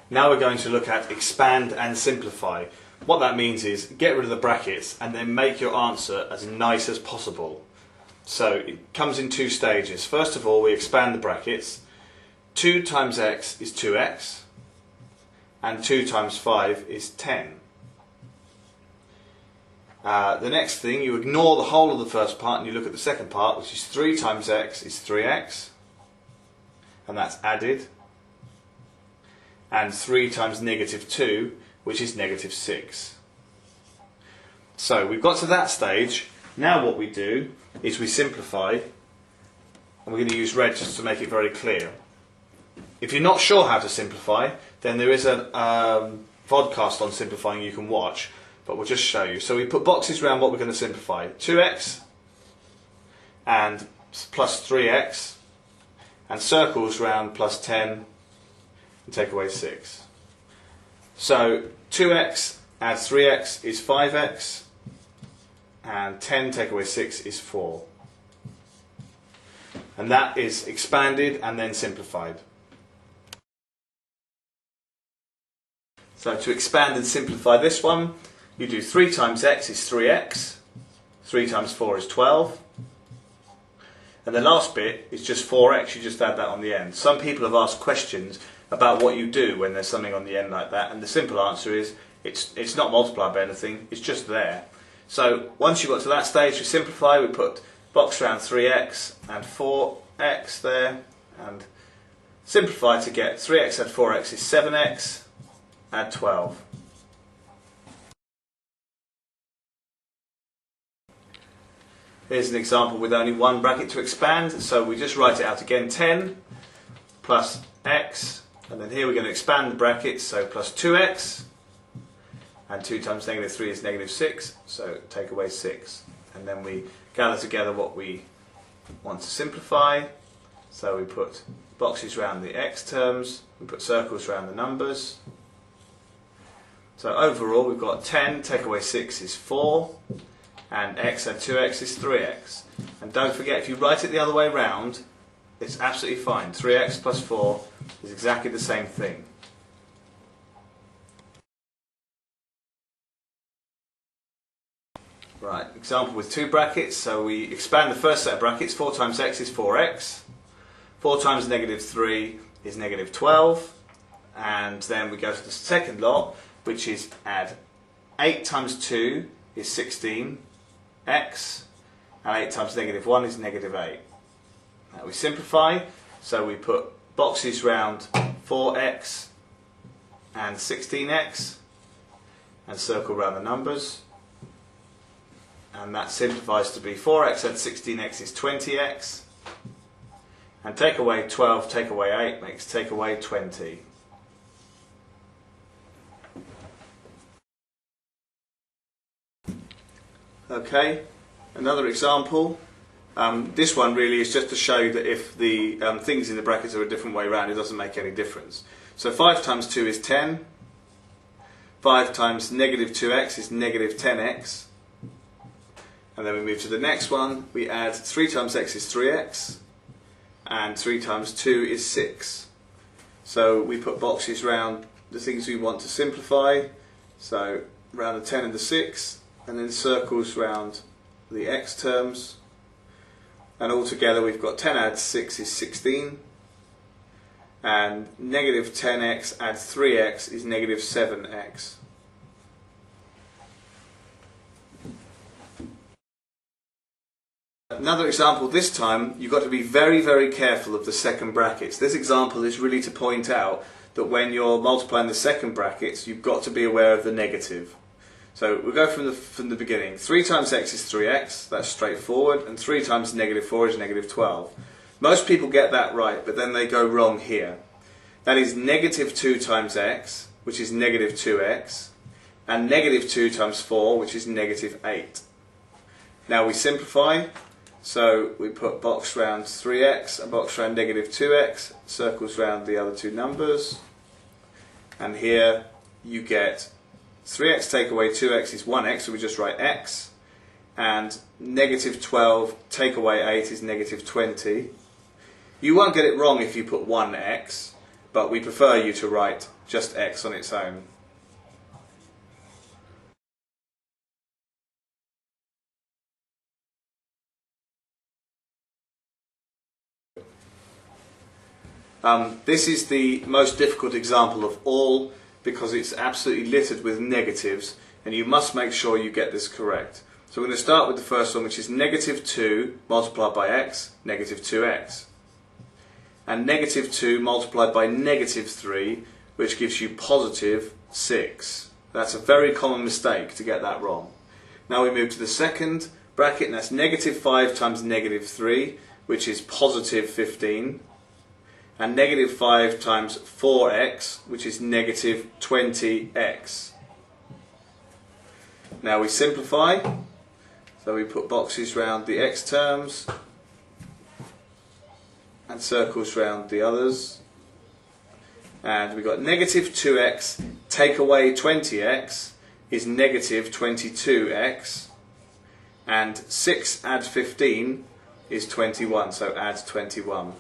Now we're going to look at expand and simplify. What that means is get rid of the brackets and then make your answer as nice as possible. So it comes in two stages. First of all, we expand the brackets. 2 times x is 2x and 2 times 5 is 10. The next thing, you ignore the whole of the first part and you look at the second part, which is 3 times x is 3x, and that's added, and 3 times negative 2, which is negative 6. So we've got to that stage. Now what we do is we simplify, and we're going to use red just to make it very clear. If you're not sure how to simplify, then there is a vodcast on simplifying you can watch, but we'll just show you. So we put boxes around what we're going to simplify. 2x and plus 3x, and circles around plus 10 and take away 6. So 2x add 3x is 5x, and 10 take away 6 is 4. And that is expanded and then simplified. So to expand and simplify this one, you do 3 times x is 3x, 3 times 4 is 12, and the last bit is just 4x, you just add that on the end. Some people have asked questions about what you do when there's something on the end like that, and the simple answer is it's not multiplied by anything, it's just there. So once you've got to that stage, we simplify, we put box around 3x and 4x there, and simplify to get 3x add 4x is 7x, add 12. Here's an example with only one bracket to expand, so we just write it out again, 10 plus x, and then here we're going to expand the brackets, so plus 2x, and 2 times negative 3 is negative 6, so take away 6. And then we gather together what we want to simplify, so we put boxes around the x terms, we put circles around the numbers. So overall we've got 10, take away 6 is 4, and x add 2x is 3x. And don't forget, if you write it the other way round, it's absolutely fine. 3x plus 4 is exactly the same thing. Right, example with 2 brackets. So we expand the first set of brackets. 4 times x is 4x. 4 times negative 3 is negative 12. And then we go to the second lot, which is add 8 times 2 is 16x, and 8 times negative 1 is negative 8. Now we simplify, so we put boxes round 4x and 16x, and circle around the numbers, and that simplifies to be 4x and 16x is 20x, and take away 12, take away 8 makes take away 20. Okay, another example. This one really is just to show you that if the things in the brackets are a different way around, it doesn't make any difference. So 5 times 2 is 10. 5 times negative 2x is negative 10x. And then we move to the next one. We add 3 times x is 3x. And 3 times 2 is 6. So we put boxes around the things we want to simplify. So around the 10 and the 6. And then circles around the x terms, and altogether we've got 10 add 6 is 16, and negative 10x add 3x is negative 7x. Another example, this time you've got to be very, very careful of the second brackets. This example is really to point out that when you're multiplying the second brackets, you've got to be aware of the negative. So we'll go from the beginning. 3 times x is 3x, that's straightforward, and 3 times negative 4 is negative 12. Most people get that right, but then they go wrong here. That is negative 2 times x, which is negative 2x, and negative 2 times 4, which is negative 8. Now we simplify, so we put box round 3x, a box round negative 2x, circles round the other two numbers, and here you get 3x take away 2x is 1x, so we just write x, and negative 12 take away 8 is negative 20. You won't get it wrong if you put 1x, but we prefer you to write just x on its own. This is the most difficult example of all because it's absolutely littered with negatives, and you must make sure you get this correct. So we're going to start with the first one, which is negative 2 multiplied by x, negative 2x. And negative 2 multiplied by negative 3, which gives you positive 6. That's a very common mistake to get that wrong. Now we move to the second bracket, and that's negative 5 times negative 3, which is positive 15. And negative 5 times 4x, which is negative 20x. Now we simplify, so we put boxes round the x terms and circles round the others. And we've got negative 2x take away 20x is negative 22x, and 6 add 15 is 21, so add 21.